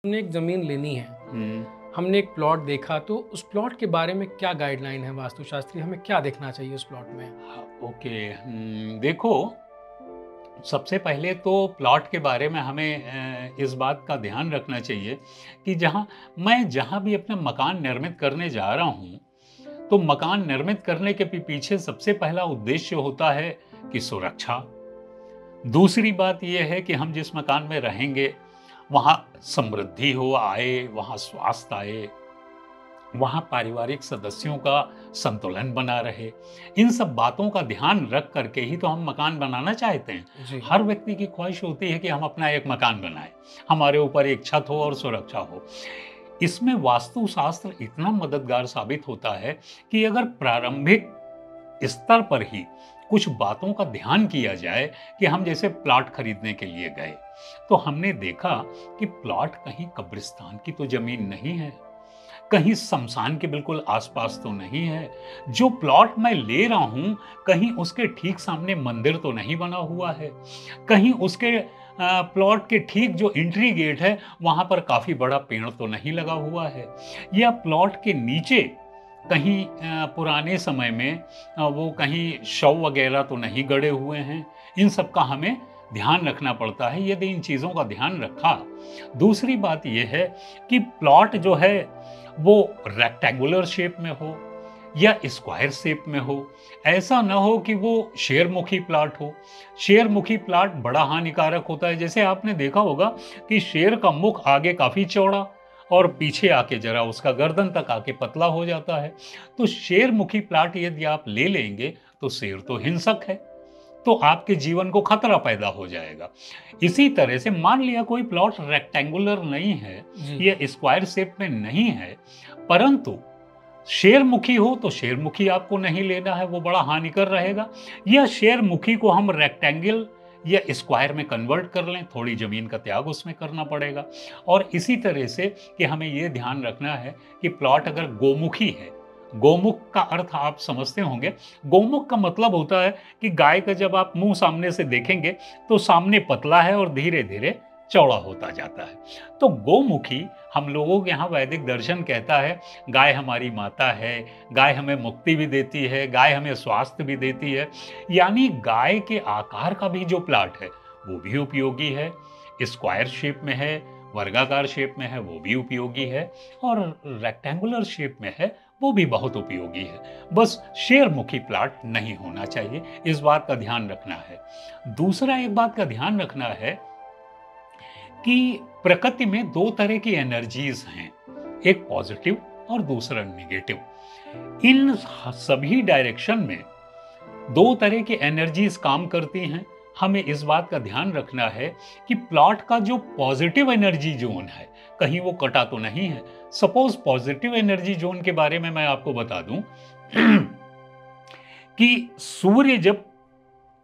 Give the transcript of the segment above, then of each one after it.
हमने एक ज़मीन लेनी है, हुँ। हमने एक प्लॉट देखा तो उस प्लॉट के बारे में क्या गाइडलाइन है वास्तुशास्त्री? हमें क्या देखना चाहिए उस प्लॉट में? हाँ, ओके। देखो, सबसे पहले तो प्लॉट के बारे में हमें इस बात का ध्यान रखना चाहिए कि जहाँ भी अपना मकान निर्मित करने जा रहा हूँ, तो मकान निर्मित करने के पीछे सबसे पहला उद्देश्य होता है कि सुरक्षा। दूसरी बात ये है कि हम जिस मकान में रहेंगे, वहाँ समृद्धि हो आए, वहाँ स्वास्थ्य आए, वहाँ पारिवारिक सदस्यों का संतुलन बना रहे। इन सब बातों का ध्यान रख करके ही तो हम मकान बनाना चाहते हैं। जी। हर व्यक्ति की ख्वाहिश होती है कि हम अपना एक मकान बनाएँ, हमारे ऊपर एक छत हो और सुरक्षा हो। इसमें वास्तुशास्त्र इतना मददगार साबित होता है कि अगर प्रारंभिक स्तर पर ही कुछ बातों का ध्यान किया जाए कि हम जैसे प्लॉट खरीदने के लिए गए, तो हमने देखा कि प्लॉट कहीं कब्रिस्तान की तो ज़मीन नहीं है, कहीं शमशान के बिल्कुल आसपास तो नहीं है। जो प्लॉट मैं ले रहा हूं, कहीं उसके ठीक सामने मंदिर तो नहीं बना हुआ है, कहीं उसके प्लॉट के ठीक जो एंट्री गेट है वहां पर काफी बड़ा पेड़ तो नहीं लगा हुआ है, या प्लॉट के नीचे कहीं पुराने समय में वो कहीं शव वगैरह तो नहीं गड़े हुए हैं। इन सब का हमें ध्यान रखना पड़ता है। यदि इन चीज़ों का ध्यान रखा, दूसरी बात यह है कि प्लॉट जो है वो रेक्टेंगुलर शेप में हो या स्क्वायर शेप में हो। ऐसा ना हो कि वो शेरमुखी प्लॉट हो। शेरमुखी प्लॉट बड़ा हानिकारक होता है। जैसे आपने देखा होगा कि शेर का मुख आगे काफी चौड़ा और पीछे आके जरा उसका गर्दन तक आके पतला हो जाता है। तो शेरमुखी प्लॉट यदि आप ले लेंगे तो शेर तो हिंसक है, तो आपके जीवन को खतरा पैदा हो जाएगा। इसी तरह से मान लिया कोई प्लॉट रेक्टेंगुलर नहीं है जी। या स्क्वायर शेप में नहीं है, परंतु शेरमुखी हो तो शेरमुखी आपको नहीं लेना है, वो बड़ा हानिकर रहेगा। या शेरमुखी को हम रेक्टेंगल या स्क्वायर में कन्वर्ट कर लें, थोड़ी जमीन का त्याग उसमें करना पड़ेगा। और इसी तरह से कि हमें ये ध्यान रखना है कि प्लॉट अगर गोमुखी है, गोमुख का अर्थ आप समझते होंगे। गोमुख का मतलब होता है कि गाय का जब आप मुंह सामने से देखेंगे तो सामने पतला है और धीरे धीरे चौड़ा होता जाता है। तो गोमुखी, हम लोगों के यहाँ वैदिक दर्शन कहता है गाय हमारी माता है, गाय हमें मुक्ति भी देती है, गाय हमें स्वास्थ्य भी देती है। यानी गाय के आकार का भी जो प्लाट है वो भी उपयोगी है, स्क्वायर शेप में है, वर्गाकार शेप में है वो भी उपयोगी है, और रेक्टेंगुलर शेप में है वो भी बहुत उपयोगी है। बस शेरमुखी प्लाट नहीं होना चाहिए, इस बात का ध्यान रखना है। दूसरा एक बात का ध्यान रखना है कि प्रकृति में दो तरह की एनर्जीज हैं, एक पॉजिटिव और दूसरा नेगेटिव। इन सभी डायरेक्शन में दो तरह की एनर्जीज काम करती हैं। हमें इस बात का ध्यान रखना है कि प्लॉट का जो पॉजिटिव एनर्जी जोन है कहीं वो कटा तो नहीं है। सपोज पॉजिटिव एनर्जी जोन के बारे में मैं आपको बता दूं कि सूर्य जब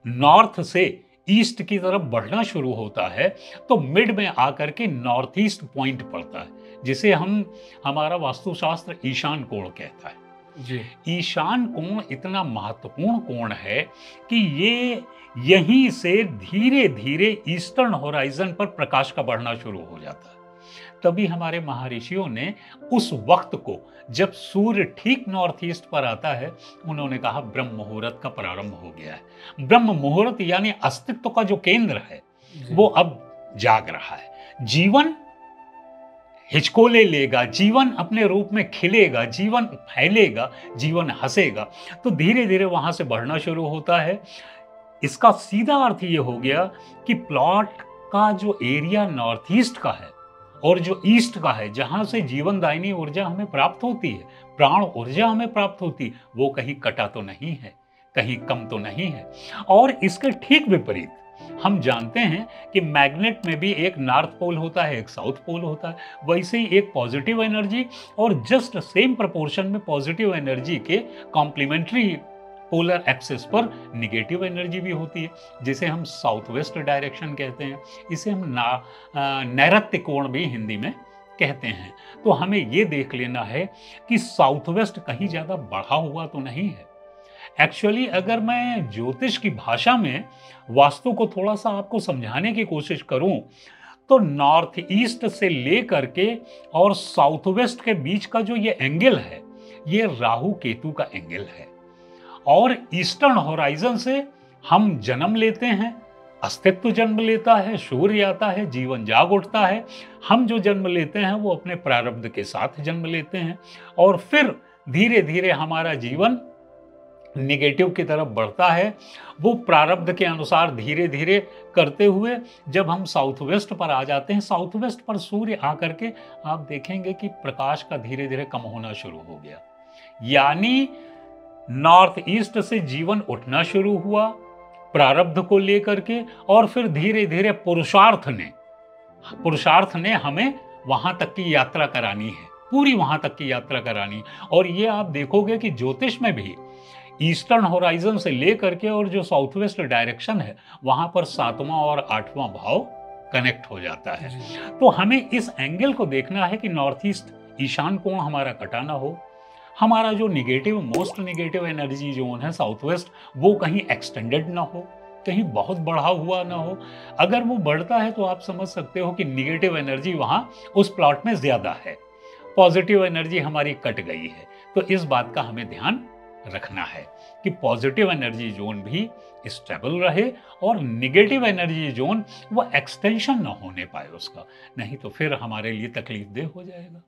नॉर्थ से ईस्ट की तरफ बढ़ना शुरू होता है तो मिड में आकर के नॉर्थ ईस्ट पॉइंट पड़ता है, जिसे हम हमारा वास्तुशास्त्र ईशान कोण कहता है। जी। ईशान कोण इतना महत्वपूर्ण कोण है कि ये यहीं से धीरे धीरे ईस्टर्न होराइजन पर प्रकाश का बढ़ना शुरू हो जाता है। तभी हमारे महर्षियों ने उस वक्त को, जब सूर्य ठीक नॉर्थ ईस्ट पर आता है, उन्होंने कहा ब्रह्म मुहूर्त का प्रारंभ हो गया है। ब्रह्म मुहूर्त यानी अस्तित्व का जो केंद्र है जी। वो अब जाग रहा है। जीवन हिचकोले लेगा, जीवन अपने रूप में खिलेगा, जीवन फैलेगा, जीवन हंसेगा, तो धीरे धीरे वहां से बढ़ना शुरू होता है। इसका सीधा अर्थ ये हो गया कि प्लॉट का जो एरिया नॉर्थ ईस्ट का है और जो ईस्ट का है, जहां से जीवन दायिनी ऊर्जा हमें प्राप्त होती है, प्राण ऊर्जा हमें प्राप्त होती है, वो कहीं कटा तो नहीं है, कहीं कम तो नहीं है। और इसके ठीक विपरीत हम जानते हैं कि मैग्नेट में भी एक नॉर्थ पोल होता है, एक साउथ पोल होता है। वैसे ही एक पॉजिटिव एनर्जी और जस्ट सेम प्रोपोर्शन में पॉजिटिव एनर्जी के कॉम्प्लीमेंट्री पोलर एक्सिस पर निगेटिव एनर्जी भी होती है, जिसे हम साउथ वेस्ट डायरेक्शन कहते हैं। इसे हम नैऋत्य कोण भी हिंदी में कहते हैं। तो हमें ये देख लेना है कि साउथ वेस्ट कहीं ज़्यादा बढ़ा हुआ तो नहीं है। एक्चुअली अगर मैं ज्योतिष की भाषा में वास्तु को थोड़ा सा आपको समझाने की कोशिश करूं, तो नॉर्थ ईस्ट से लेकर के और साउथ वेस्ट के बीच का जो ये एंगल है, ये राहु केतु का एंगल है। और ईस्टर्न होराइजन से हम जन्म लेते हैं, अस्तित्व जन्म लेता है, सूर्य आता है, जीवन जाग उठता है। हम जो जन्म लेते हैं वो अपने प्रारब्ध के साथ जन्म लेते हैं और फिर धीरे धीरे हमारा जीवन निगेटिव की तरफ बढ़ता है। वो प्रारब्ध के अनुसार धीरे धीरे करते हुए जब हम साउथ वेस्ट पर आ जाते हैं, साउथ वेस्ट पर सूर्य आकर के आप देखेंगे कि प्रकाश का धीरे धीरे कम होना शुरू हो गया। यानी नॉर्थ ईस्ट से जीवन उठना शुरू हुआ प्रारब्ध को लेकर के, और फिर धीरे धीरे पुरुषार्थ ने हमें वहां तक की यात्रा करानी है, पूरी वहां तक की यात्रा करानी। और ये आप देखोगे कि ज्योतिष में भी ईस्टर्न होराइजन से लेकर के और जो साउथ वेस्ट डायरेक्शन है वहां पर 7वां और 8वां भाव कनेक्ट हो जाता है। तो हमें इस एंगल को देखना है कि नॉर्थ ईस्ट ईशान कोण हमारा कटा ना हो, हमारा जो negative most negative energy zone है साउथ वेस्ट वो कहीं एक्सटेंडेड ना हो, कहीं बहुत बढ़ा हुआ ना हो। अगर वो बढ़ता है तो आप समझ सकते हो कि निगेटिव एनर्जी वहां उस प्लॉट में ज्यादा है, पॉजिटिव एनर्जी हमारी कट गई है। तो इस बात का हमें ध्यान रखना है कि पॉजिटिव एनर्जी जोन भी स्टेबल रहे और निगेटिव एनर्जी जोन वो एक्सटेंशन ना होने पाए उसका, नहीं तो फिर हमारे लिए तकलीफ देह हो जाएगा।